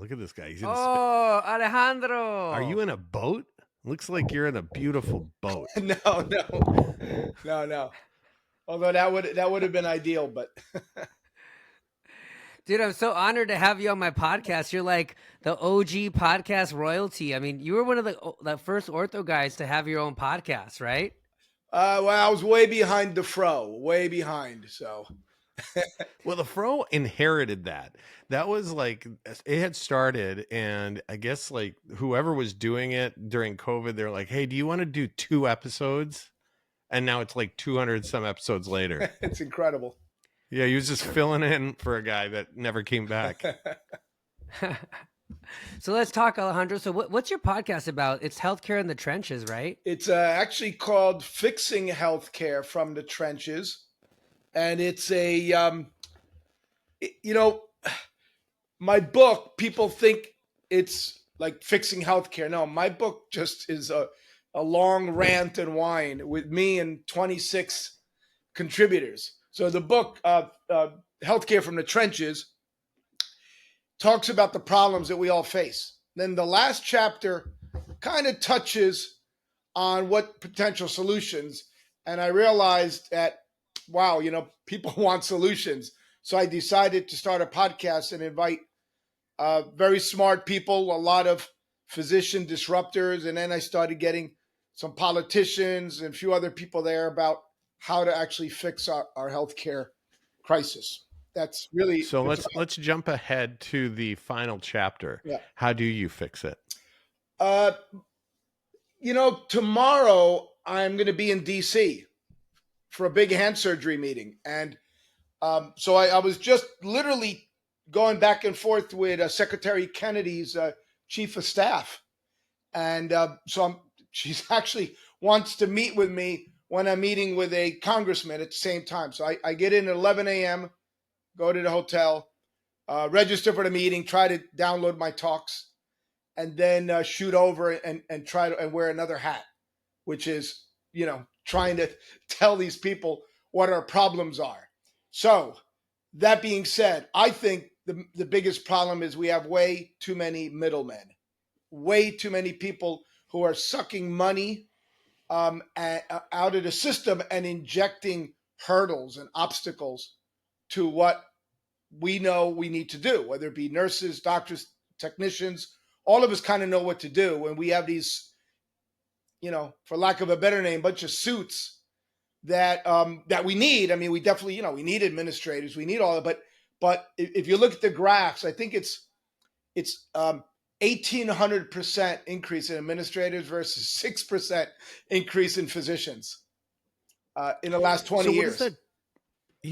Look at this guy. He's in. Oh, Are Alejandro. you in a boat? Looks like you're in a beautiful boat. No. Although that would have been ideal, but Dude, I'm so honored to have you on my podcast. You're like the OG podcast royalty. I mean, you were one of the first ortho guys to have your own podcast, right? well, I was way behind the fro, way behind. So Well, the fro inherited that. That was like it had started, and I guess like whoever was doing it during COVID, they're like, "Hey, do you want to do 2 episodes?" And now it's like 200 some episodes later. it's incredible. Yeah, he was just filling in for a guy that never came back. So let's talk, Alejandro. So what's your podcast about? It's healthcare in the trenches, right? It's actually called Fixing Healthcare from the Trenches, and it's a my book. People think it's like fixing healthcare. No, my book just is a long rant and whine with me and 26 contributors. So the book, Healthcare from the Trenches, talks about the problems that we all face. Then the last chapter kind of touches on what potential solutions. And I realized that, wow, people want solutions. So I decided to start a podcast and invite very smart people, a lot of physician disruptors. And then I started getting some politicians and a few other people there about how to actually fix our healthcare crisis. That's really so. Let's jump ahead to the final chapter. Yeah. How do you fix it? Tomorrow I'm going to be in DC for a big hand surgery meeting, and so I was just literally going back and forth with Secretary Kennedy's chief of staff, and she's actually wants to meet with me when I'm meeting with a congressman at the same time. So I get in at 11 a.m., go to the hotel, register for the meeting, try to download my talks, and then shoot over and try to wear another hat, which is, trying to tell these people what our problems are. So that being said, I think the biggest problem is we have way too many middlemen, way too many people who are sucking money out of the system and injecting hurdles and obstacles to what we know we need to do, whether it be nurses, doctors, technicians. All of us kind of know what to do. And we have these, for lack of a better name, bunch of suits that we need. I mean, we definitely, we need administrators, we need all of it. But if you look at the graphs, I think it's 1,800% increase in administrators versus 6% increase in physicians in the last 20 years.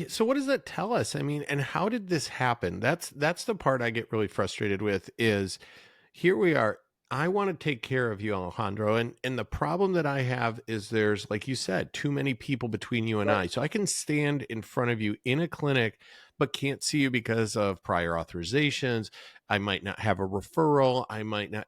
So what does that tell us? I mean, and how did this happen? That's the part I get really frustrated with is here we are. I want to take care of you, Alejandro. And the problem that I have is there's, like you said, too many people between you and I. So I can stand in front of you in a clinic, but can't see you because of prior authorizations. I might not have a referral. I might not,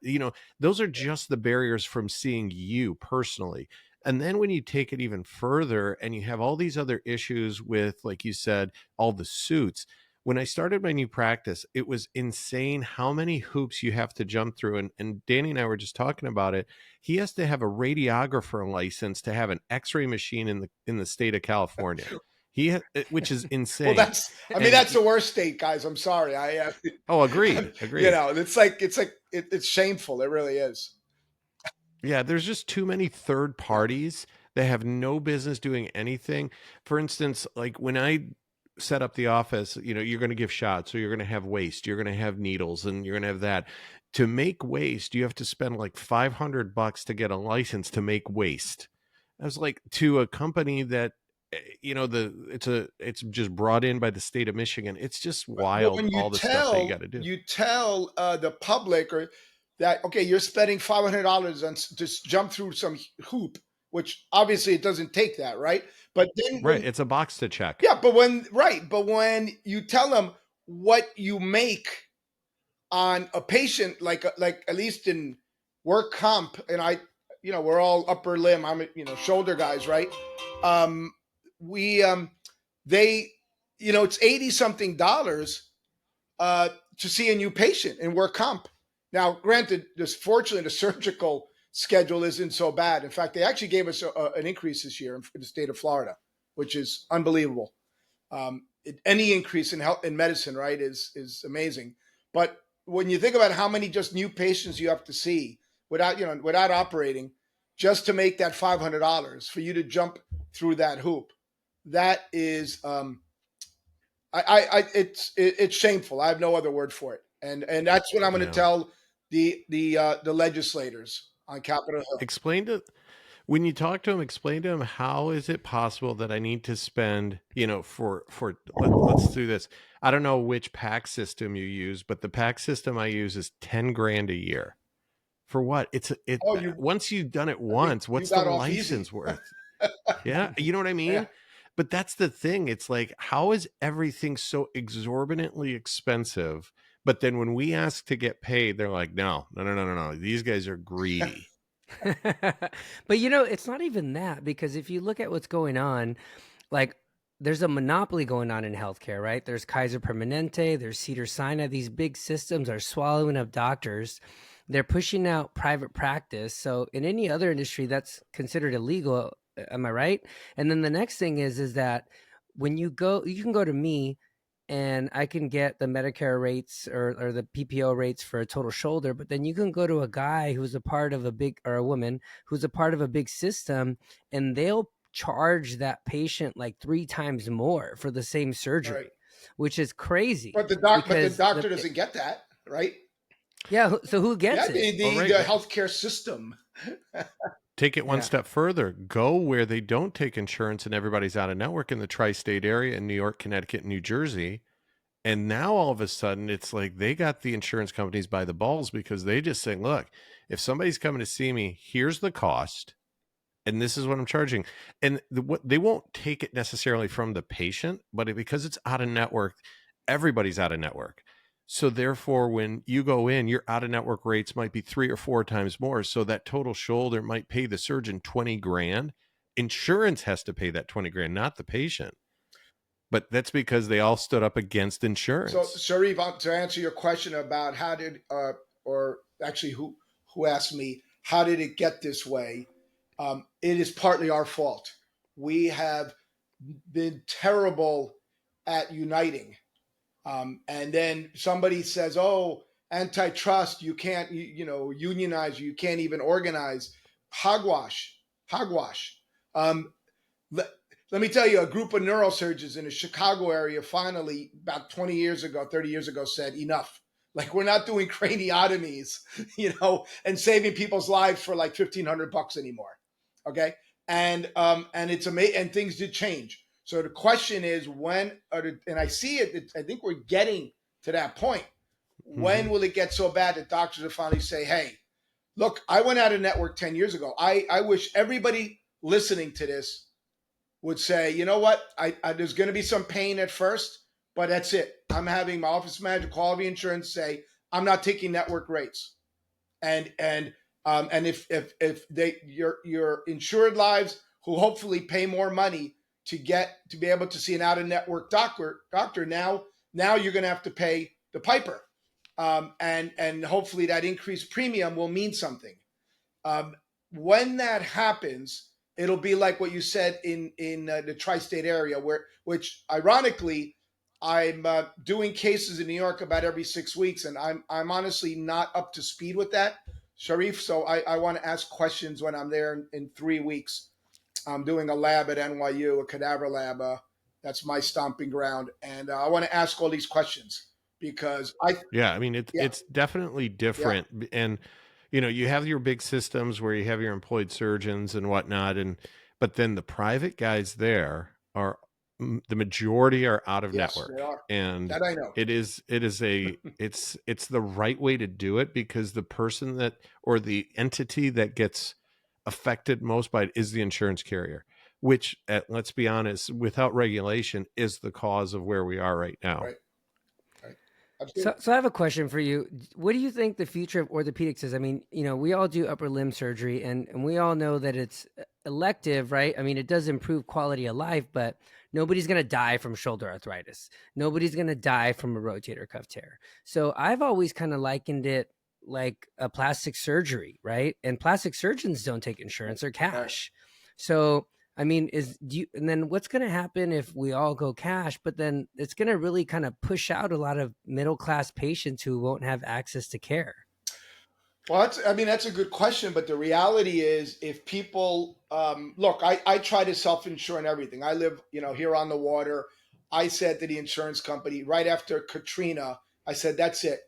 those are just the barriers from seeing you personally. And then when you take it even further and you have all these other issues with, like you said, all the suits. When I started my new practice, it was insane how many hoops you have to jump through. And Danny and I were just talking about it. He has to have a radiographer license to have an X-ray machine in the state of California. Which is insane. Well, that's the worst state, guys. I'm sorry. Agreed. It's shameful. It really is. Yeah, there's just too many third parties that have no business doing anything. For instance, like when I set up the office, you're going to give shots, or you're going to have waste, you're going to have needles, and you're going to have that. To make waste, you have to spend like $500 to get a license to make waste. I was like, to a company that, it's just brought in by the state of Michigan. It's just wild. All the stuff that you got to do. You tell the public that, okay, you're spending $500 on just jump through some hoop, which obviously it doesn't take that, right? But then, it's a box to check. Yeah, but when you tell them what you make on a patient, like at least in work comp, and we're all upper limb. I'm shoulder guys, right? It's $80 something to see a new patient in work comp. Now, granted, fortunately, the surgical schedule isn't so bad. In fact, they actually gave us an increase this year in the state of Florida, which is unbelievable. Any increase in health in medicine, right, is amazing. But when you think about how many just new patients you have to see without operating, just to make that $500 for you to jump through that hoop, that is it's shameful. I have no other word for it, and that's what I'm going to Yeah. tell the legislators on Capitol Hill. Explain to When you talk to him, explain to him how is it possible that I need to spend, let's do this. I don't know which PAC system you use, but the PAC system I use is 10 grand a year. For what? Oh, you Once you've done it you, once, you what's the got off easy. license worth? Yeah, you know what I Yeah. mean? But that's the thing. It's like, how is everything so exorbitantly expensive? But then when we ask to get paid, they're like, no, no, no, no, no, no. These guys are greedy. But it's not even that, because if you look at what's going on, like there's a monopoly going on in healthcare, right? There's Kaiser Permanente, there's Cedars-Sinai. These big systems are swallowing up doctors. They're pushing out private practice. So in any other industry, that's considered illegal. Am I right? And then the next thing is that when you can go to me and I can get the Medicare rates or the PPO rates for a total shoulder, but then you can go to a guy who's a part of or a woman who's a part of a big system, and they'll charge that patient like 3 times more for the same All right. surgery, which is crazy But the because doctor doesn't get that, right? yeah. So who Yeah, gets it? All the right, but healthcare system. take it one Yeah. step further. Go where they don't take insurance and everybody's out of network in the tri-state area in New York, Connecticut, and New Jersey. And now all of a sudden it's like they got the insurance companies by the balls because they just say, look, if somebody's coming to see me, here's the cost and this is what I'm charging. And what they won't take it necessarily from the patient, but because it's out of network, everybody's out of network. So therefore, when you go in, your out of network rates might be 3 or 4 times more. So that total shoulder might pay the surgeon 20 grand. Insurance has to pay that 20 grand, not the patient. But that's because they all stood up against So, insurance. Sharif, to answer your question about how did, or actually who asked me, how did it get this way? It is partly our fault. We have been terrible at uniting. And then somebody says, "Oh, antitrust, you can't, unionize, you can't even organize." Hogwash, hogwash. Um, let, let me tell you, a group of neurosurgeons in the Chicago area finally, about 20 years ago, 30 years ago, said, enough. Like, we're not doing craniotomies, and saving people's lives for like $1,500 anymore. Okay. And it's amazing. And things did change. So the question is, and I see it, I think we're getting to that point. When Mm-hmm. will it get so bad that doctors will finally say, hey, look, I went out of network 10 years ago. I wish everybody listening to this would say, you know what, there's going to be some pain at first, but that's it. I'm having my office manager, quality insurance, say I'm not taking network rates, and if they your insured lives who hopefully pay more money to be able to see an out of network doctor now you're going to have to pay the piper, and hopefully that increased premium will mean something. Um, when that happens, it'll be like what you said in the tri-state area, which ironically, I'm doing cases in New York about every 6 weeks, and I'm honestly not up to speed with that, Sharif. So I want to ask questions when I'm there in 3 weeks. I'm doing a lab at NYU, a cadaver lab. That's my stomping ground, and I want to ask all these questions because Yeah, I mean yeah, it's definitely yeah, different, and you have your big systems where you have your employed surgeons and whatnot, and but then the private guys there are the majority are out of yes, they network, are. and That I know. it's the right way to do it because the person that or the entity that gets affected most by it is the insurance carrier, which let's be honest, without regulation, is the cause of where we are right now. Right, right, So, absolutely. so I have a question for you. What do you think the future of orthopedics is? I mean, we all do upper limb surgery, and we all know that it's elective, right? I mean, it does improve quality of life, but nobody's going to die from shoulder arthritis. Nobody's going to die from a rotator cuff tear. So I've always kind of likened it like a plastic surgery, right? And plastic surgeons don't take insurance or Right. cash. So I mean, and then what's going to happen if we all go cash? But then it's going to really kind of push out a lot of middle class patients who won't have access to care. Well, that's a good question, but the reality is, if people look, I try to self-insure and everything. I live, here on the water. I said to the insurance company right after Katrina, I said, "That's it."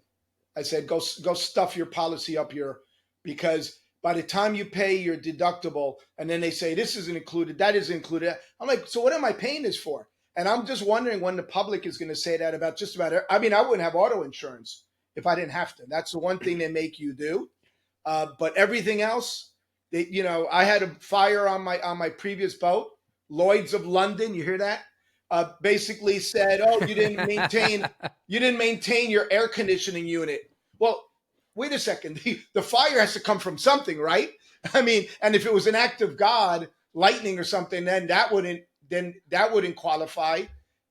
I said, "Go stuff your policy up here," because by the time you pay your deductible, and then they say this isn't included, that is included. I'm like, so what am I paying this for? And I'm just wondering when the public is going to say that about just about. I mean, I wouldn't have auto insurance if I didn't have to. That's the one thing they make you do. But everything else, I had a fire on my previous boat. Lloyd's of London, you hear that? Basically said, "Oh, you didn't maintain your air conditioning unit." Well, wait a second. The fire has to come from something, right? I mean, and if it was an act of God, lightning or something, then that wouldn't qualify.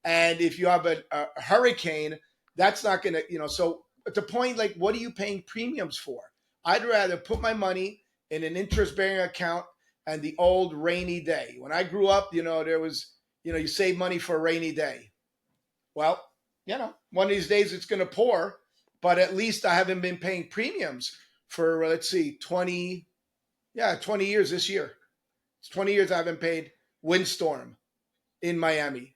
And if you have a hurricane, that's not going to, So at the point, like, what are you paying premiums for? I'd rather put my money in an interest bearing account and the old rainy day. When I grew up, there was, you save money for a rainy day. Well, one of these days it's going to pour, but at least I haven't been paying premiums for, let's see, 20 years this year. It's 20 years I haven't paid windstorm in Miami,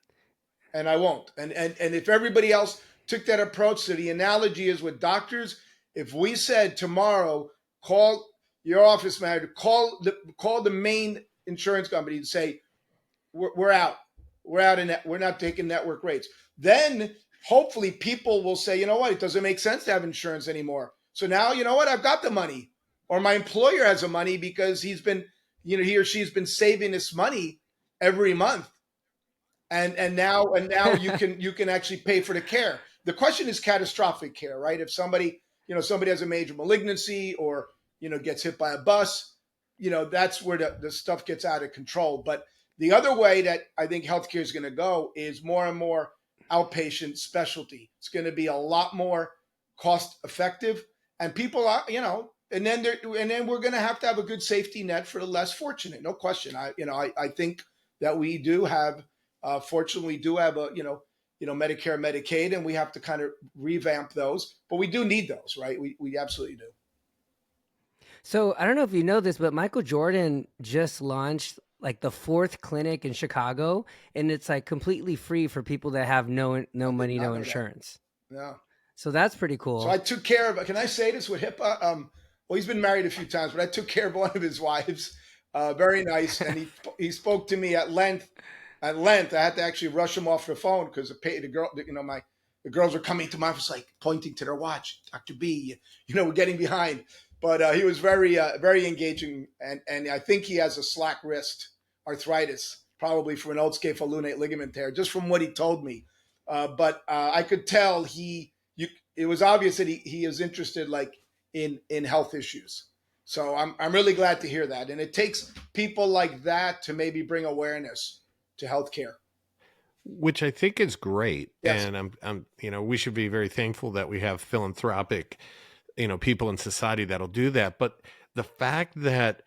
and I won't. And if everybody else took that approach, so the analogy is with doctors, if we said tomorrow, call your office manager, call the main insurance company and say, we're out. We're out in that. We're not taking network rates. Then hopefully people will say, you know what, it doesn't make sense to have insurance anymore. So now, you know what, I've got the money, or my employer has the money because he or she's been saving this money every month, and now you can actually pay for the care. The question is catastrophic care, right? If somebody has a major malignancy, or gets hit by a bus, that's where the stuff gets out of control. But the other way that I think healthcare is going to go is more and more outpatient specialty. It's going to be a lot more cost effective, and people are, and then we're going to have a good safety net for the less fortunate. No question. I think that we do have, fortunately, we do have Medicare, Medicaid, and we have to kind of revamp those. But we do need those, right? We absolutely do. So I don't know if you know this, but Michael Jordan just launched like the fourth clinic in Chicago, and it's like completely free for people that have no I did money, not no know that. insurance. Yeah. So that's pretty So I cool. took care of. Can I say this with HIPAA? Well, he's been married a few times, but I took care of one of his wives. Very nice, and he spoke to me at length. At length, I had to actually rush him off the phone because the girl, the girls were coming to my office like pointing to their watch. Dr. B, we're getting behind. But he was very engaging, and I think he has a slack wrist arthritis, probably from an old scapholunate ligament tear, just from what he told me. But I could tell it was obvious that he is interested, like, in health issues. So I'm really glad to hear that, and it takes people like that to maybe bring awareness to healthcare. which I think is great. Yes. And we should be very thankful that we have philanthropic, people in society that'll do that. But the fact that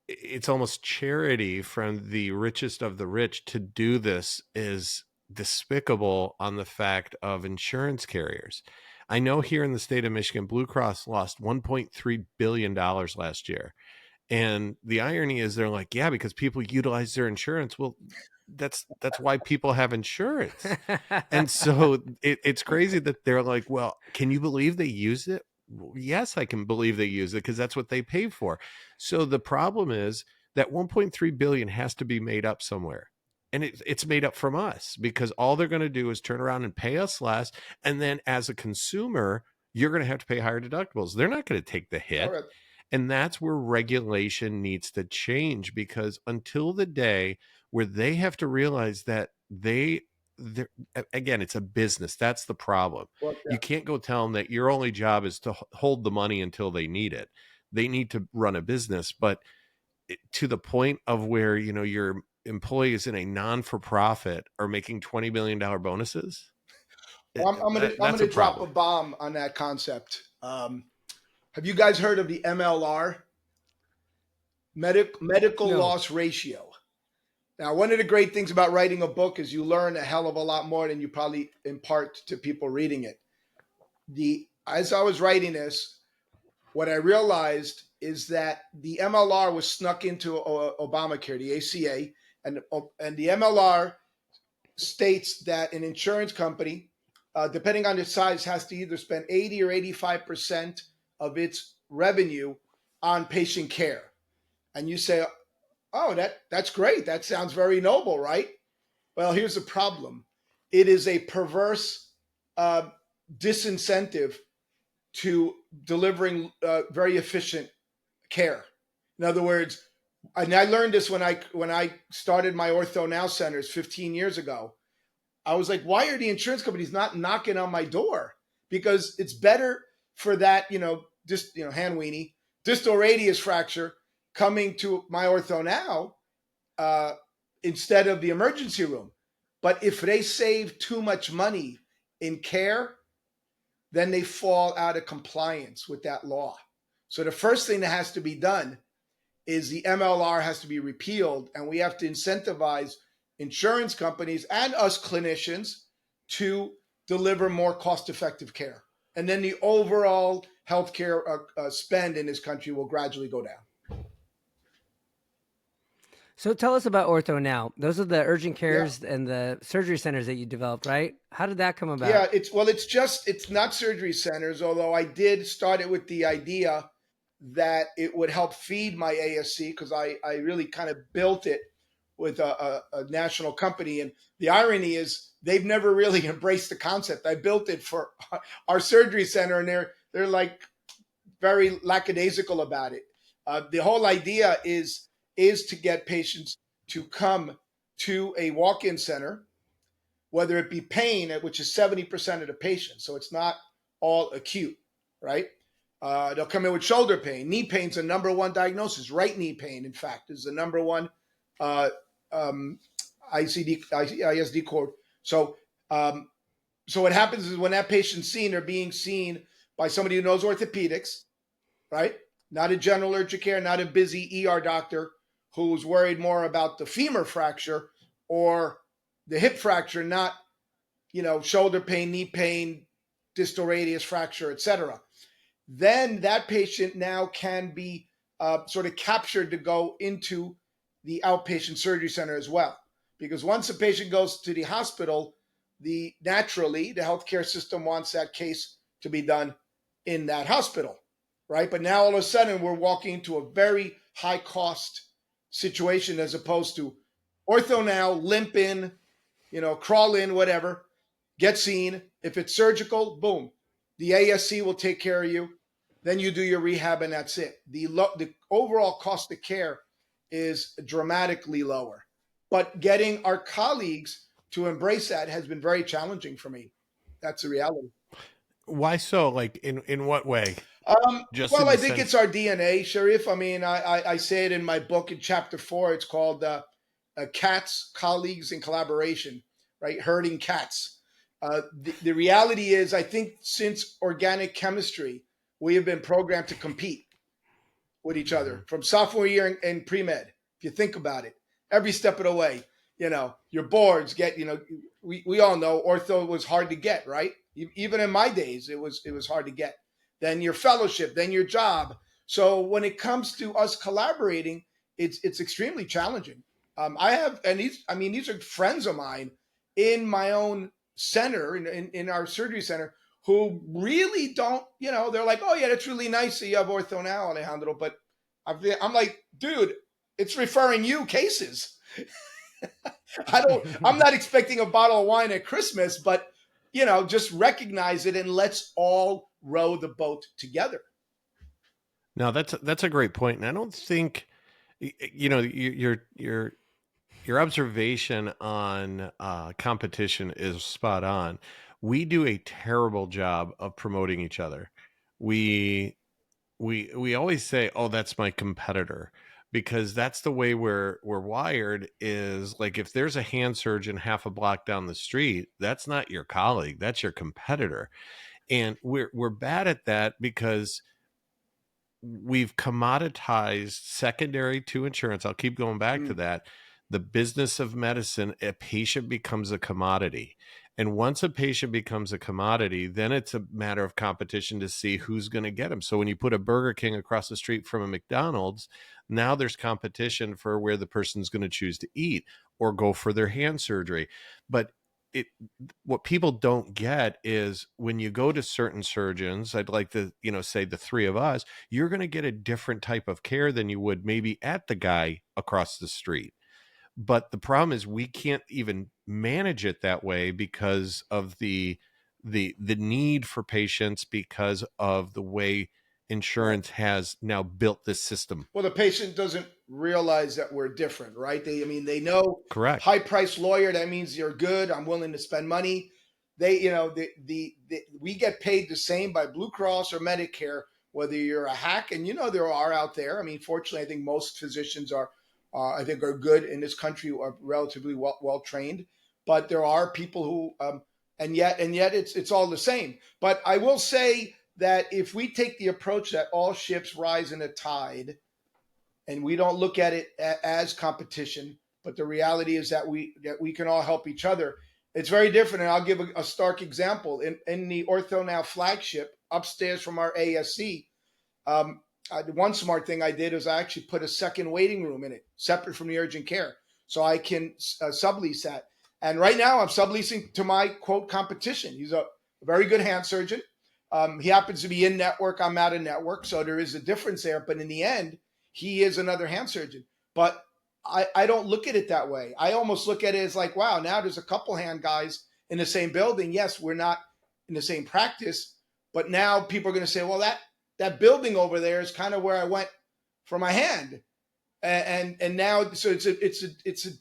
it's almost charity from the richest of the rich to do this is despicable on the fact of insurance carriers. I know here in the state of Michigan, Blue Cross lost $1.3 billion last year. And the irony is they're like, yeah, because people utilize their insurance. Well, that's why people have insurance. And so it's crazy that they're like, well, can you believe they use it? Well, yes, I can believe they use it because that's what they pay for. So the problem is that 1.3 billion has to be made up somewhere. And it's made up from us because all they're going to do is turn around and pay us less. And then as a consumer, you're going to have to pay higher deductibles. They're not going to take the All hit. right. And that's where regulation needs to change, because until the day where they have to realize that they're, again, it's a business. That's the problem. Well, You yeah. can't go tell them that your only job is to hold the money until they need it. They need to run a business. But to the point of where, you know, your employees in a non-for-profit are making $20 million bonuses. Well, I'm That's a gonna drop a problem. bomb on that concept. Have you guys heard of the MLR, medical No. loss ratio? Now, one of the great things about writing a book is you learn a hell of a lot more than you probably impart to people reading it. As I was writing this, what I realized is that the MLR was snuck into Obamacare, the ACA, and the MLR states that an insurance company, depending on its size, has to either spend 80 or 85% of its revenue on patient care. And you say, oh, that's great. That sounds very noble, right? Well, here's the problem. It is a perverse uh, disincentive to delivering very efficient care. In other words, and I learned this when I started my Ortho Now centers 15 years ago. I was like, why are the insurance companies not knocking on my door? Because it's better for that, hand weenie, distal radius fracture coming to my Ortho Now uh, instead of the emergency room. But if they save too much money in care, then they fall out of compliance with that law. So the first thing that has to be done is the MLR has to be repealed, and we have to incentivize insurance companies and us clinicians to deliver more cost-effective care. And then the overall healthcare spend in this country will gradually go down. So tell us about Ortho Now. Those are the urgent Yeah. cares and the surgery centers that you developed, right? How did that come Yeah, about? it's not surgery centers, although I did start it with the idea that it would help feed my ASC because I really kind of built it with a national company. And the irony is they've never really embraced the concept. I built it for our surgery center, and they're like very lackadaisical about it. The whole idea is to get patients to come to a walk-in center, whether it be pain, which is 70% of the patients, so it's not all acute, right? They'll come in with shoulder pain. Knee pain's the number one diagnosis. Right knee pain, in fact, is the number one uh, um, ISD code. Um, so what happens is when that patient's seen, they're being seen by somebody who knows orthopedics, right? Not a general urgent care, not a busy ER doctor who's worried more about the femur fracture or the hip fracture, not shoulder pain, knee pain, distal radius fracture, etc. Then that patient now can be sort of captured to go into the outpatient surgery center as well. Because once a patient goes to the hospital, naturally the healthcare system wants that case to be done in that hospital, right? But now all of a sudden we're walking into a very high cost situation as opposed to Ortho Now, limp in, crawl in, whatever, get seen. If it's surgical, boom, the ASC will take care of you. Then you do your rehab, and that's it. The overall cost of care is dramatically lower. But getting our colleagues to embrace that has been very challenging for me. That's the reality. Why so? Like in what way? Just Well, in I the think it's sense. our DNA, Sharif. I mean, I say it in my book in chapter 4. It's called Cats, Colleagues, and Collaboration, right? Herding cats. The reality is, I think since organic chemistry, we have been programmed to compete with each other Mhm. from sophomore year in pre-med. If you think about it, every step of the way, your boards get, we all know ortho was hard to get, right? Even in my days, it was hard to get. Then your fellowship, then your job. So when it comes to us collaborating, it's extremely challenging. I have, and these are friends of mine in my own center, in our surgery center, who really don't, they're like, oh yeah, that's really nice that you have Ortho Now, Alejandro. But I'm like, dude, it's referring you cases. I'm not expecting a bottle of wine at Christmas, but just recognize it and let's all row the boat together. No, that's a great point, and I don't think your observation on competition is spot on. We do a terrible job of promoting each other. We we always say, "Oh, that's my competitor," because that's the way we're wired. Is like, if there's a hand surgeon half a block down the street, that's not your colleague, that's your competitor. And we're bad at that because we've commoditized secondary to insurance. I'll keep going back to that. The business of medicine, a patient becomes a commodity. And once a patient becomes a commodity, then it's a matter of competition to see who's going to get them. So when you put a Burger King across the street from a McDonald's, now there's competition for where the person's going to choose to eat or go for their hand surgery. But it, what people don't get is, when you go to certain surgeons, I'd like to, say the three of us, you're going to get a different type of care than you would maybe at the guy across the street. But the problem is, we can't even manage it that way because of the need for patients, because of the way Right. insurance has now built this system. Well, the patient doesn't realize that we're different, right? They know Correct. high price lawyer. That means you're good. I'm willing to spend money. We get paid the same by Blue Cross or Medicare, whether you're a hack, and there are out there. I mean, fortunately, I think most physicians I think, are good in this country, are relatively well trained. But there are people who, and yet it's all the same. But I will say that if we take the approach that all ships rise in a tide, and we don't look at it as competition, but the reality is that we can all help each other. It's very different, and I'll give a stark example. In the Ortho Now flagship upstairs from our ASC, one smart thing I did is I actually put a second waiting room in it, separate from the urgent care, so I can sublease that. And right now, I'm subleasing to my quote competition. He's a very good hand surgeon. He happens to be in network. I'm out of network, so there is a difference there. But in the end, he is another hand surgeon. But I don't look at it that way. I almost look at it as like, wow, now there's a couple hand guys in the same building. Yes, we're not in the same practice, but now people are going to say, well, that building over there is kind of where I went for my hand, and now, so it's a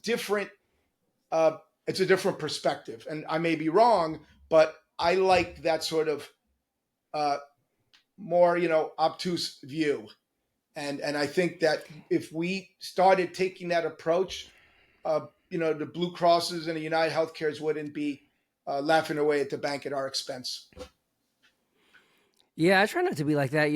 different perspective, and I may be wrong, but I like that sort of uh, more obtuse view. And I think that if we started taking that approach, the Blue Crosses and the United Healthcares wouldn't be laughing away at the bank at our expense. Yeah, I try not to be like that.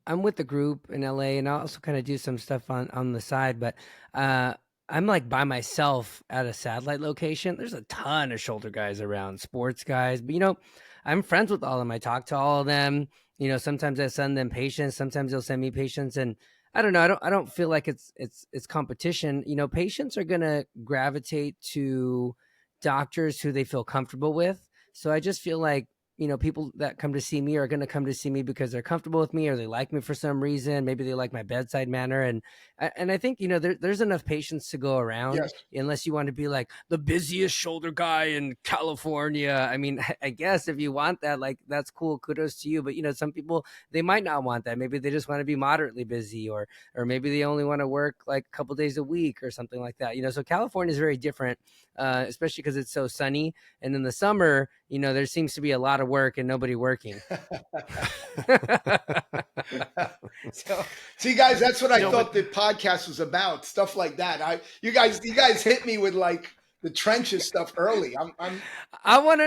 I'm with the group in LA, and I also kind of do some stuff on the side, but I'm like by myself at a satellite location. There's a ton of shoulder guys around, sports guys, but I'm friends with all of them. I talk to all of them. Sometimes I send them patients, sometimes they'll send me patients, and I don't know. I don't feel like it's competition. Patients are gonna gravitate to doctors who they feel comfortable with. So I just feel like, people that come to see me are going to come to see me because they're comfortable with me, or they like me for some reason. Maybe they like my bedside manner. And I think, there's enough patients to go around, Yes. unless you want to be like the busiest shoulder guy in California. I mean, I guess if you want that, like, that's cool. Kudos to you. But, some people, they might not want that. Maybe they just want to be moderately busy, or maybe they only want to work like a couple days a week or something like that. So California is very different, especially because it's so sunny. And in the summer, there seems to be a lot of work and nobody working. So, see, guys, that's what I No, thought but the podcast was about. Stuff like that. You guys hit me with like the trenches stuff early. I want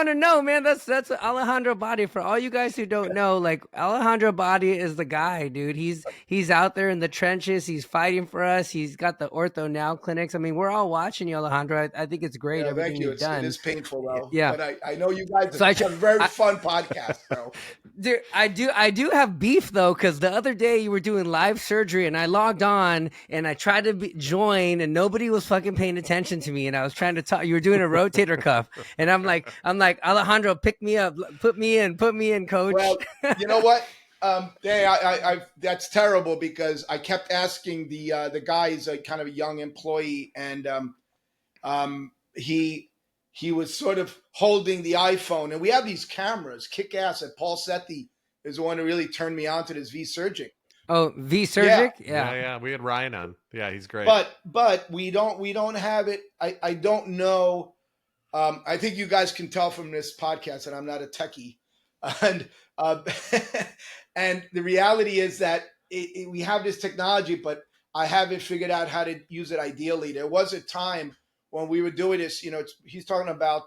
to know, man. That's Alejandro Badia. For all you guys who don't know, like, Alejandro Badia is the guy, dude. He's out there in the trenches. He's fighting for us. He's got the Ortho Now clinics. I mean, we're all watching you, Alejandro. I think it's great, Yeah, thank everything you. you've It done. is painful though, Yeah. but I know you guys So have a very fun podcast, bro. Dude, I do have beef though, because the other day you were doing live surgery and I logged on and I tried to join and nobody was fucking paying attention to me, and I was trying to talk. You were doing a rotator cuff, and I'm like Alejandro, pick me up, put me in, coach. Well, you know what? That's terrible, because I kept asking the guy. Is a kind of a young employee, and he was sort of holding the iPhone, and we have these cameras, kick ass. That Paul Sethi is the one who really turned me on to this V Surgic. Oh, V Surgic, yeah, we had Ryan on. Yeah, he's great. But we don't have it. I don't know. I think you guys can tell from this podcast that I'm not a techie, and and the reality is that we have this technology, but I haven't figured out how to use it ideally. There was a time when we were doing this. He's talking about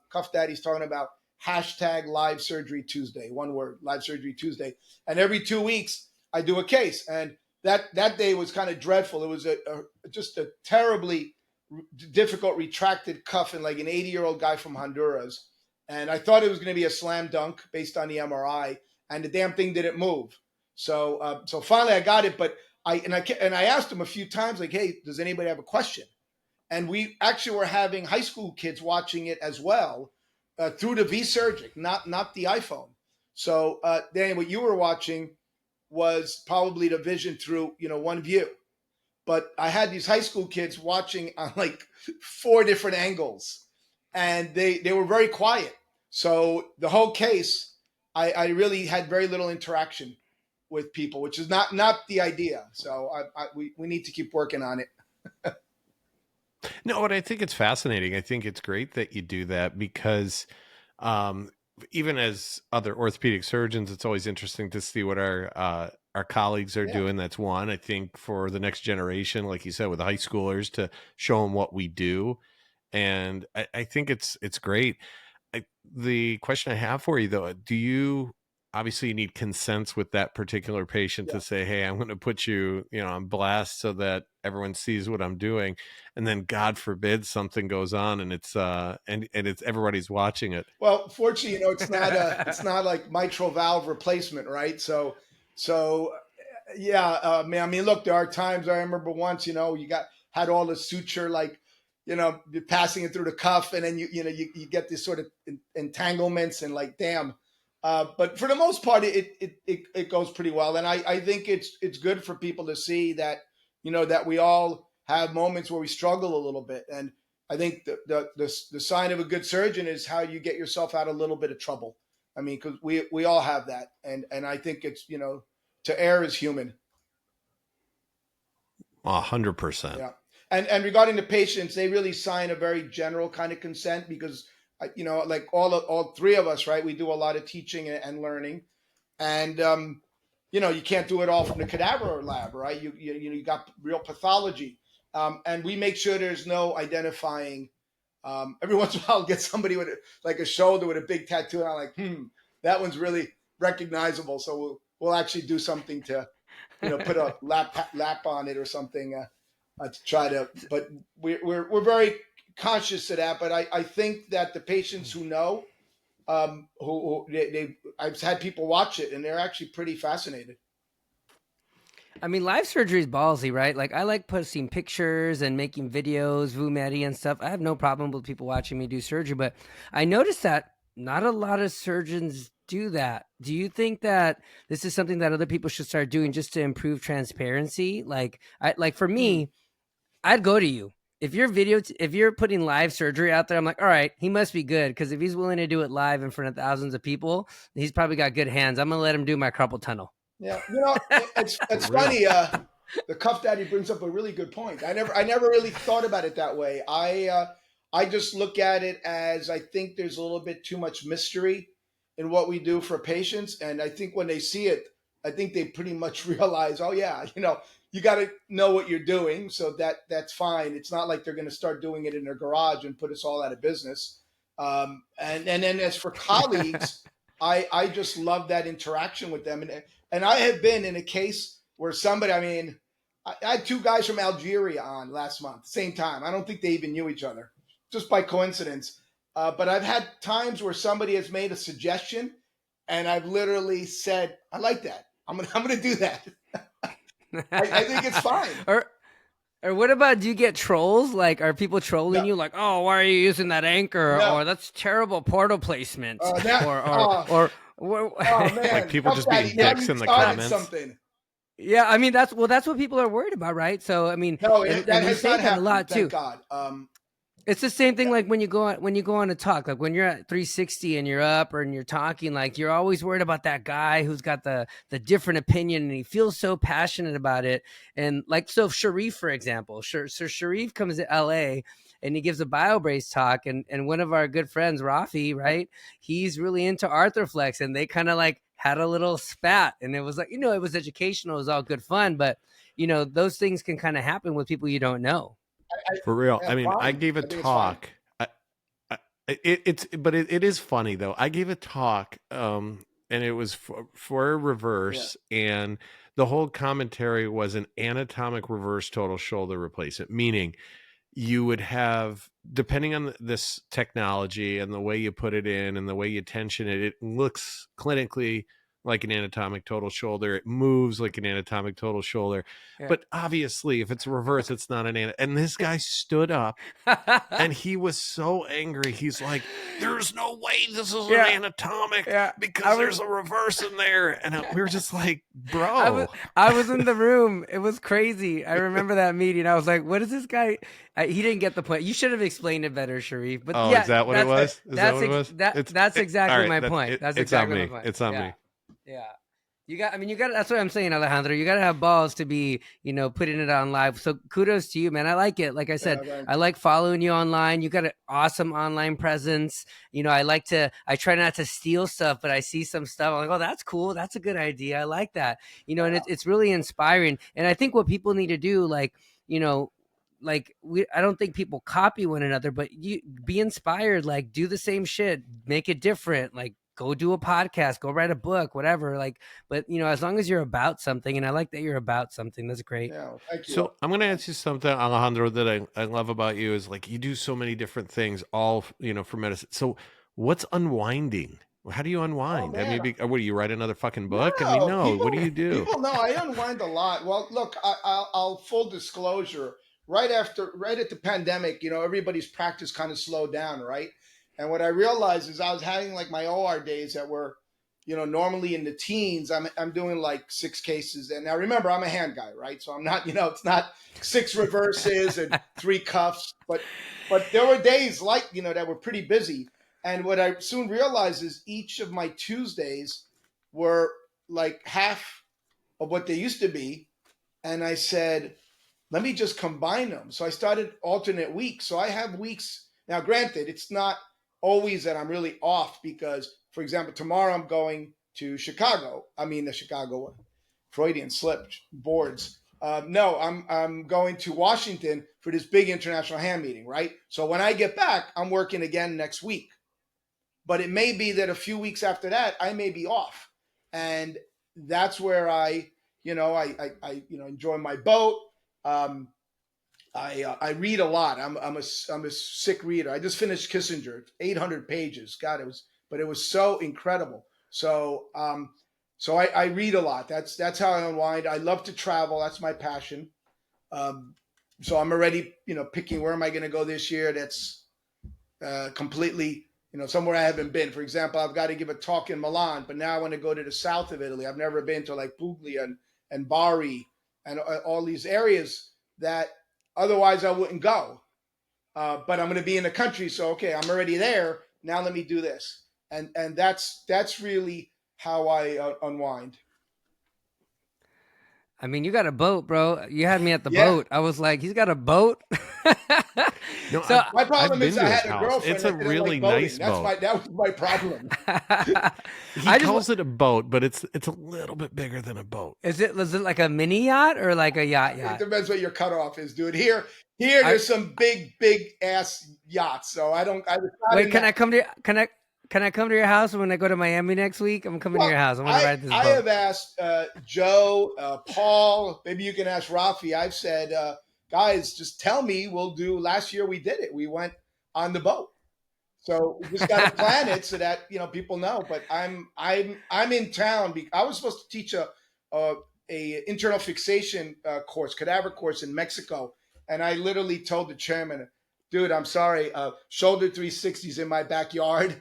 Cuff Daddy's talking about hashtag Live Surgery Tuesday. One word, Live Surgery Tuesday. And every 2 weeks, I do a case. And that day was kind of dreadful. It was just a terribly difficult retracted cuff in like an 80-year-old guy from Honduras. And I thought it was going to be a slam dunk based on the MRI, and the damn thing didn't move. So finally I got it, but I asked him a few times, like, hey, does anybody have a question? And we actually were having high school kids watching it as well through the V-Surgic, not the iPhone. So Danny, what you were watching was probably the vision through one view. But I had these high school kids watching on like 4 different angles, and they were very quiet. So the whole case, I really had very little interaction with people, which is not the idea. So we need to keep working on it. No, but I think it's fascinating. I think it's great that you do that because even as other orthopedic surgeons, it's always interesting to see what our colleagues are doing. That's one. I think for the next generation, like you said, with high schoolers, to show them what we do. And I think it's great. The question I have for you, though, do you obviously need consents with that particular patient to say, hey, I'm going to put you, on blast so that everyone sees what I'm doing. And then God forbid something goes on and it's and it's everybody's watching it. Well, fortunately, it's not like mitral valve replacement, right? So yeah, man. I mean, look, there are times I remember once, you had all the suture, like, you're passing it through the cuff, and then you get this sort of entanglements, and like, damn. But for the most part, it goes pretty well, and I think it's good for people to see that that we all have moments where we struggle a little bit, and I think the sign of a good surgeon is how you get yourself out of a little bit of trouble. I mean, because we all have that, and I think it's to err is human. 100%. Yeah. And regarding the patients, they really sign a very general kind of consent because, like all 3 of us, right? We do a lot of teaching and learning, and you can't do it all from the cadaver lab, right? You got real pathology, and we make sure there's no identifying. Every once in a while, I'll get somebody with like a shoulder with a big tattoo, and I'm like, that one's really recognizable. So we'll actually do something to, put a lap on it or something. To try to, but we're very conscious of that. But I think that the patients who know, I've had people watch it and they're actually pretty fascinated. I mean, live surgery is ballsy, right? Like, I like posting pictures and making videos, VuMedi and stuff. I have no problem with people watching me do surgery, but I noticed that not a lot of surgeons do that. Do you think that this is something that other people should start doing just to improve transparency? Like for me, I'd go to you. If you're putting live surgery out there, I'm like, all right, he must be good. Because if he's willing to do it live in front of thousands of people, he's probably got good hands. I'm going to let him do my carpal tunnel. Yeah. It's funny. The Cuff Daddy brings up a really good point. I never really thought about it that way. I just look at it as, I think there's a little bit too much mystery in what we do for patients. And I think when they see it, I think they pretty much realize, oh yeah, you got to know what you're doing. So that's fine. It's not like they're going to start doing it in their garage and put us all out of business. And then as for colleagues, I just love that interaction with them. And I have been in a case where somebody, I mean, I had 2 guys from Algeria on last month, same time. I don't think they even knew each other, just by coincidence. But I've had times where somebody has made a suggestion and I've literally said, I like that. I'm gonna do that. I think it's fine. Or what about, do you get trolls? Like, are people trolling you? Like, oh, why are you using that anchor? No. Or that's terrible portal placement. Oh man, like people just being dicks in the comments. Something. Yeah, I mean that's what people are worried about, right? So I mean, no, that has not happened. A lot thank too. God. It's the same thing like when you go on a talk, like when you're at 360 and you're up and you're talking, like you're always worried about that guy who's got the different opinion and he feels so passionate about it. And like, so Sharif, for example, so Sharif comes to LA and he gives a BioBrace talk, and one of our good friends, Rafi, right? He's really into Arthroflex, and they kind of like had a little spat, and it was like, it was educational, it was all good fun, but those things can kind of happen with people you don't know. For real. Yeah, I mean, I fine. gave a I think it's fine. talk. I but it is funny though. I gave a talk, and it was for a Yeah. reverse, and the whole commentary was an anatomic reverse total shoulder replacement, meaning you would have, depending on this technology and the way you put it in and the way you tension it, it looks clinically like an anatomic total shoulder. It moves like an anatomic total shoulder. Yeah. But obviously, if it's reverse, it's not and this guy stood up and he was so angry. He's like, "There's no way this is an Yeah. anatomic Yeah. because there's a reverse in there." And we were just like, "Bro." I was in the room. It was crazy. I remember that meeting. I was like, "What is this guy?" He didn't get the point. You should have explained it better, Sharif. But Oh, yeah, is that what it was? Is that what it was? That's exactly all right, my point. That's it's on exactly my me. point. It's on Yeah. me. Yeah. You got, that's what I'm saying, Alejandro. You got to have balls to be, putting it on live. So kudos to you, man. I like it. Like I said, Yeah, I like following you online. You got an awesome online presence. I try not to steal stuff, but I see some stuff. I'm like, oh, that's cool. That's a good idea. I like that. And it's really inspiring. And I think what people need to do, I don't think people copy one another, but you be inspired, like do the same shit, make it different, like go do a podcast, go write a book, whatever. But as long as you're about something, and I like that you're about something, that's great. Yeah. Thank you. So I'm going to ask you something, Alejandro, that I love about you is like you do so many different things, all for medicine. So what's unwinding? How do you Oh unwind? I man. mean, what do you write another fucking book? I mean, No, no. What do you do? people know I unwind a lot. Well, look, I'll full disclosure. Right at the pandemic, everybody's practice kind of slowed down, right? And what I realized is I was having like my OR days that were, normally in the teens. I'm doing like 6 cases, and now remember I'm a hand guy, right? So I'm not, it's not 6 reverses and 3 cuffs, but there were days like that were pretty busy. And what I soon realized is each of my Tuesdays were like half of what they used to be. And I said, let me just combine them. So I started alternate weeks. So I have weeks. Now, granted, it's not always that I'm really off because, for example, tomorrow I'm going to Chicago. I mean, the Chicago Freudian slip boards. No, I'm going to Washington for this big international hand meeting, right? So when I get back, I'm working again next week. But it may be that a few weeks after that, I may be off. And that's where I enjoy my boat. I read a lot. I'm a sick reader. I just finished Kissinger, 800 pages. God, it was so incredible. So I read a lot. That's how I unwind. I love to travel. That's my passion. So I'm already picking where am I going to go this year. That's completely somewhere I haven't been. For example, I've got to give a talk in Milan, but now I want to go to the south of Italy. I've never been to like Puglia and Bari and all these areas that otherwise I wouldn't go. But I'm going to be in the country, so okay, I'm already there. Now let me do this, and that's really how I unwind. I mean, you got a boat, bro. You had me at the Yeah. boat. I was like, he's got a boat. No, So My problem I've is been I to his had a house. girlfriend It's a that didn't really like boating. nice boat. That was my problem. He I just calls it a boat, but it's a little bit bigger than a boat. is it like a mini yacht or like a yacht? It depends what your cutoff is, dude. Here there's some big ass yachts. So I don't. Wait, can I come to your house when I go to Miami next week? I'm coming to your house. I'm gonna ride this boat. I have asked Joe, Paul. Maybe you can ask Rafi. I've said, guys, just tell me. We'll do. Last year we did it. We went on the boat. So we just got to plan it so that people know. But I'm in town. I was supposed to teach a internal fixation course, cadaver course in Mexico, and I literally told the chairman, dude, I'm sorry, shoulder 360s in my backyard.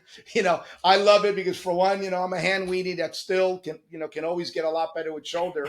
I love it because for one, I'm a hand weenie that still can always get a lot better with shoulder.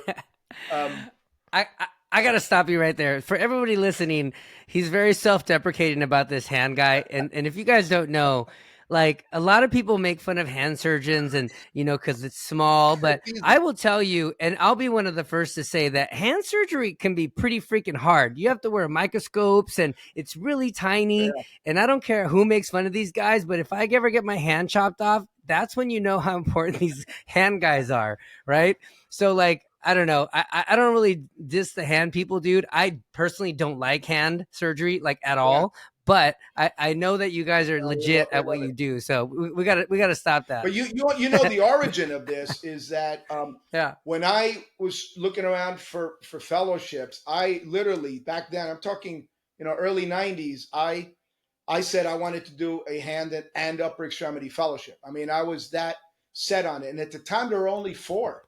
I got to stop you right there. For everybody listening, he's very self-deprecating about this hand guy. And if you guys don't know, like a lot of people make fun of hand surgeons and, because it's small, but It's easy. I will tell you, and I'll be one of the first to say that hand surgery can be pretty freaking hard. You have to wear microscopes and it's really tiny. Yeah. And I don't care who makes fun of these guys, but if I ever get my hand chopped off, that's when you know how important these hand guys are, right? So, like, I don't know. I don't really diss the hand people, dude. I personally don't like hand surgery, like, at Yeah. all. But I know that you guys are No, legit we at what love it. you do. So we gotta stop that. But you know the origin of this is that Yeah. when I was looking around for fellowships, I literally back then, I'm talking early '90s, I said I wanted to do a hand and upper extremity fellowship. I mean, I was that set on it, and at the time there were only four,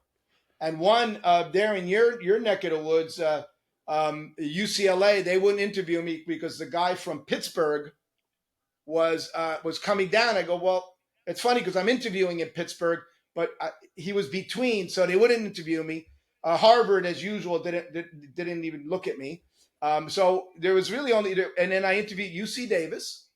and one there in your neck of the woods, UCLA, they wouldn't interview me because the guy from Pittsburgh was coming down. I go, well, it's funny because I'm interviewing in Pittsburgh, but he was between, so they wouldn't interview me. Harvard, as usual, didn't even look at me. So there was really only, and then I interviewed UC Davis,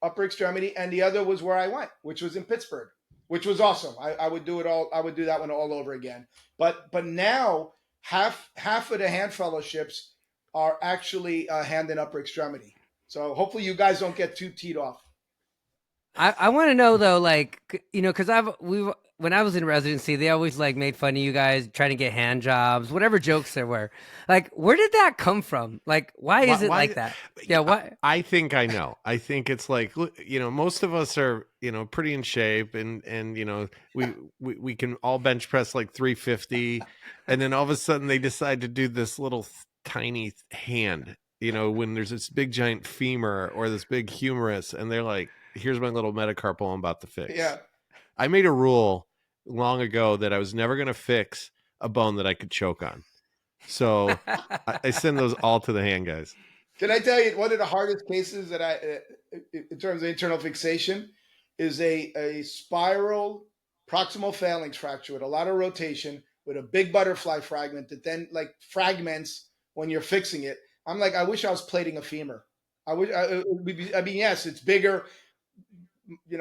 upper extremity, and the other was where I went, which was in Pittsburgh, which was awesome. I would do it all. I would do that one all over again. But now half of the hand fellowships are actually hand and upper extremity. So hopefully you guys don't get too teed off. I want to know though, like, because when I was in residency, they always like made fun of you guys trying to get hand jobs, whatever jokes there were. Like, where did that come from? Like, why is it like that? Yeah, why? I think I know. I think it's like, most of us are, pretty in shape, and we can all bench press like 350, and then all of a sudden they decide to do this little tiny hand, when there's this big giant femur or this big humerus, and they're like, here's my little metacarpal I'm about to fix. Yeah. I made a rule long ago that I was never going to fix a bone that I could choke on. So I send those all to the hand guys. Can I tell you one of the hardest cases that in terms of internal fixation, is a spiral proximal phalanx fracture with a lot of rotation with a big butterfly fragment that then like fragments when you're fixing it. I'm like, I wish I was plating a femur. I mean, yes, it's bigger.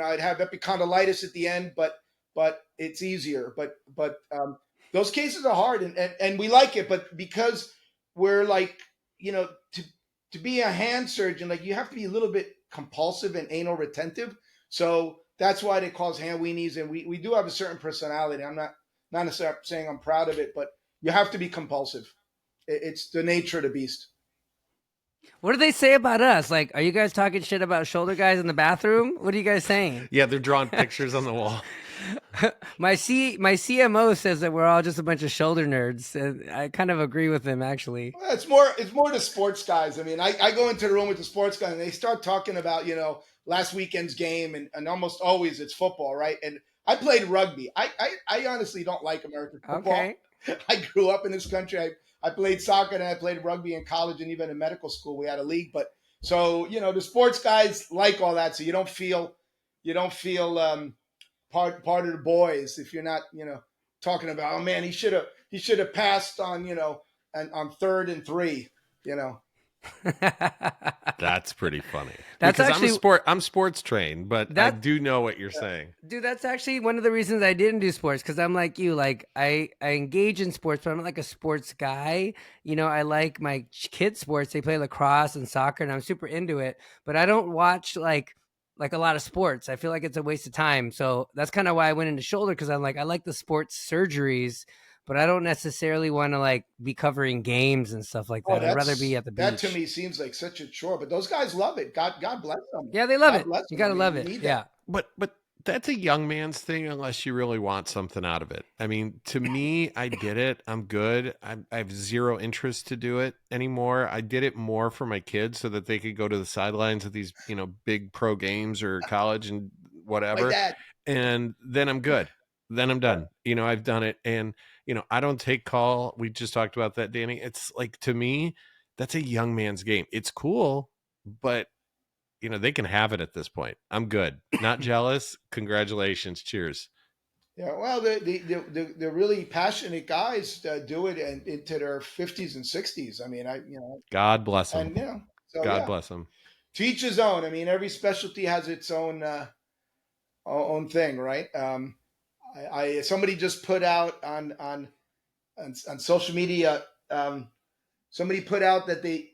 I'd have epicondylitis at the end, but it's easier. But those cases are hard, and we like it, but because we're like, to be a hand surgeon, like you have to be a little bit compulsive and anal retentive. So that's why they call us hand weenies, and we do have a certain personality. I'm not necessarily saying I'm proud of it, but you have to be compulsive. It's the nature of the beast. What do they say about us? Like, are you guys talking shit about shoulder guys in the bathroom? What are you guys saying? Yeah, they're drawing pictures on the wall. my CMO says that we're all just a bunch of shoulder nerds, and I kind of agree with him actually. Well, it's more the sports guys. I mean, I go into the room with the sports guys and they start talking about last weekend's game, and almost always it's football, right? And I played rugby. I honestly don't like American football. Okay. I grew up in this country. I played soccer and I played rugby in college and even in medical school. We had a league, but so the sports guys like all that, so you don't feel part of the boys if you're not talking about, oh man, he should have passed on 3rd and 3. That's pretty funny. That's because actually I'm sports trained, but I do know what you're saying. Dude, that's actually one of the reasons I didn't do sports, because I'm like you. Like, I engage in sports, but I'm not like a sports guy. I like my kids' sports. They play lacrosse and soccer, and I'm super into it. But I don't watch like a lot of sports. I feel like it's a waste of time. So that's kind of why I went into shoulder, because I'm like, I like the sports surgeries, but I don't necessarily want to like be covering games and stuff like that. I'd rather be at the beach. That to me seems like such a chore, but those guys love it. God bless them. Yeah, they love God it. bless You them. gotta love it. Yeah. But that's a young man's thing unless you really want something out of it. I mean, to me, I did it. I'm good. I have zero interest to do it anymore. I did it more for my kids so that they could go to the sidelines of these, big pro games or college and whatever. My dad. And then I'm good. Then I'm done. I've done it. And, I don't take call. We just talked about that, Danny. It's like, to me, that's a young man's game. It's cool, but they can have it at this point. I'm good. Not jealous. Congratulations. Cheers. Yeah, well, the really passionate guys do it into their 50s and 60s. I mean, God bless them. and so God yeah, bless them. to each his own. I mean, every specialty has its own own thing, right? Somebody just put out on social media. Somebody put out that they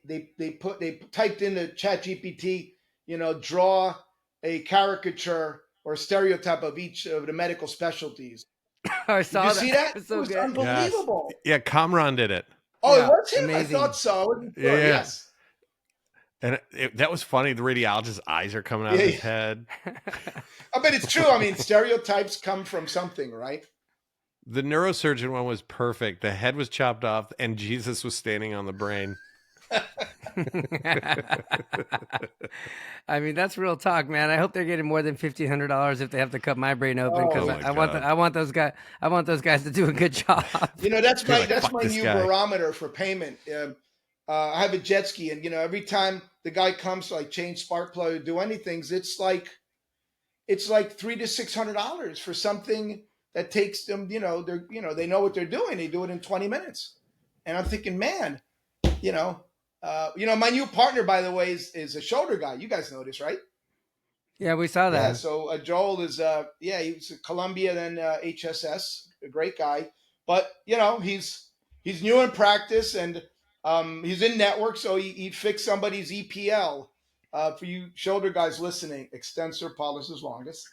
typed into Chat GPT, draw a caricature or stereotype of each of the medical specialties. I Did you saw see that. that? It was It so was good. Yes. unbelievable. Yeah, Kamran did it. Oh, it Yeah, was him. I amazing. thought so. I wasn't Yeah, sure. yeah. Yes. And that was funny. The radiologist's eyes are coming out of Yeah, his yeah. head. I bet it's true. I mean, stereotypes come from something, right? The neurosurgeon one was perfect. The head was chopped off and Jesus was standing on the brain. I mean, that's real talk, man. I hope they're getting more than $1,500 if they have to cut my brain open, because Oh, my I want God. I want those guys to do a good job. that's You're my like, that's "Fuck my this new guy." barometer for payment. I have a jet ski, and every time the guy comes to like change spark plug or do anything, it's like $300 to $600 for something that takes them. They know what they're doing. They do it in 20 minutes, and I'm thinking, man, my new partner, by the way, is a shoulder guy. You guys know this, right? Yeah, we saw Yeah. that. So Joel is he was at Columbia, then HSS, a great guy, but he's new in practice, and he's in network, so he fixed somebody's EPL. For you shoulder guys listening, extensor pollicis longus.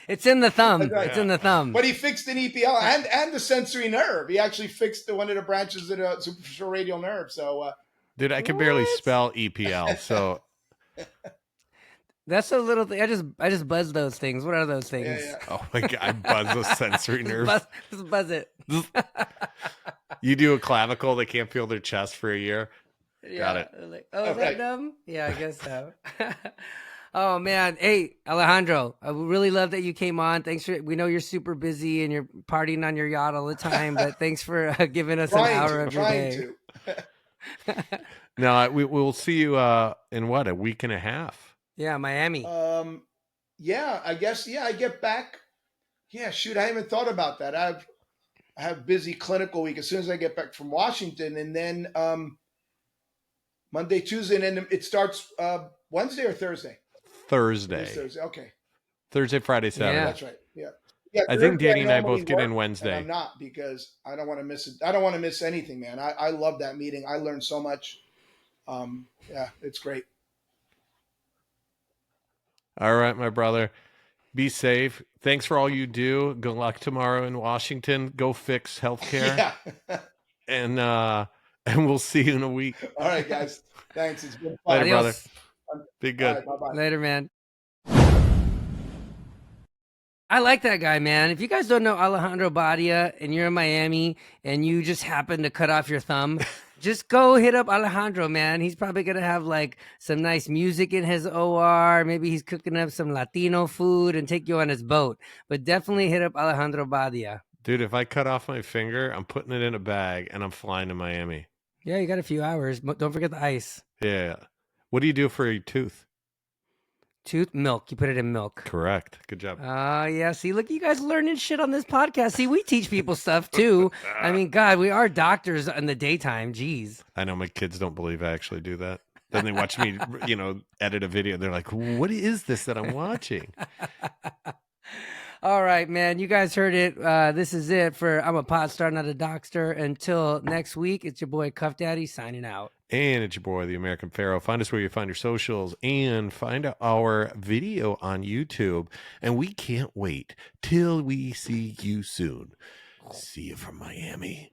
It's in the thumb. Right. It's in the thumb. But he fixed an EPL and the sensory nerve. He actually fixed one of the branches of the superficial radial nerve. So, Dude, I can barely What? spell EPL. So That's a little thing. I just buzz those things. What are those things? yeah. oh my God, I buzz those sensory Just nerves. just buzz it. You do a clavicle, they can't feel their chest for a year. Got it. Like, oh, is Right. that dumb? Yeah, I guess so. Oh man, hey Alejandro, I really love that you came on. Thanks for. We know you're super busy and you're partying on your yacht all the time, but thanks for giving us an hour of your day. No, we'll see you in what, a week and a half. Yeah, Miami. Yeah, I guess. Yeah, I get back. Yeah, shoot, I haven't thought about that. I have busy clinical week as soon as I get back from Washington, and then Monday, Tuesday, and then it starts Wednesday or Thursday. Thursday. Thursday. Okay. Thursday, Friday, Saturday. Yeah. That's right. Yeah. Yeah. I think Thursday Danny and I normally both get in work, Wednesday. and I'm not, because I don't want to miss it. I don't want to miss anything, man. I love that meeting. I learned so much. Yeah, it's great. All right, my brother. Be safe. Thanks for all you do. Good luck tomorrow in Washington. Go fix healthcare. Yeah. And we'll see you in a week. All right, guys. Thanks. It's been Later, fun. brother. Adios. Be good. All right, bye-bye. Later, man. I like that guy, man. If you guys don't know Alejandro Badia and you're in Miami and you just happen to cut off your thumb, just go hit up Alejandro, man. He's probably going to have like some nice music in his OR. Maybe he's cooking up some Latino food and take you on his boat. But definitely hit up Alejandro Badia. Dude, if I cut off my finger, I'm putting it in a bag and I'm flying to Miami. Yeah, you got a few hours. But don't forget the ice. Yeah. What do you do for your tooth? Tooth milk. You put it in milk. Correct. Good job. Yeah. See, look, you guys learning shit on this podcast. See, we teach people stuff too. I mean, God, we are doctors in the daytime. Jeez. I know my kids don't believe I actually do that. Then they watch me, edit a video. They're like, what is this that I'm watching? All right, man. You guys heard it. This is it for I'm a Pod Star, Not a Doctor. Until next week, it's your boy Cuff Daddy signing out. And it's your boy, the American Pharaoh. Find us where you find your socials and find our video on YouTube. And we can't wait till we see you soon. See you from Miami.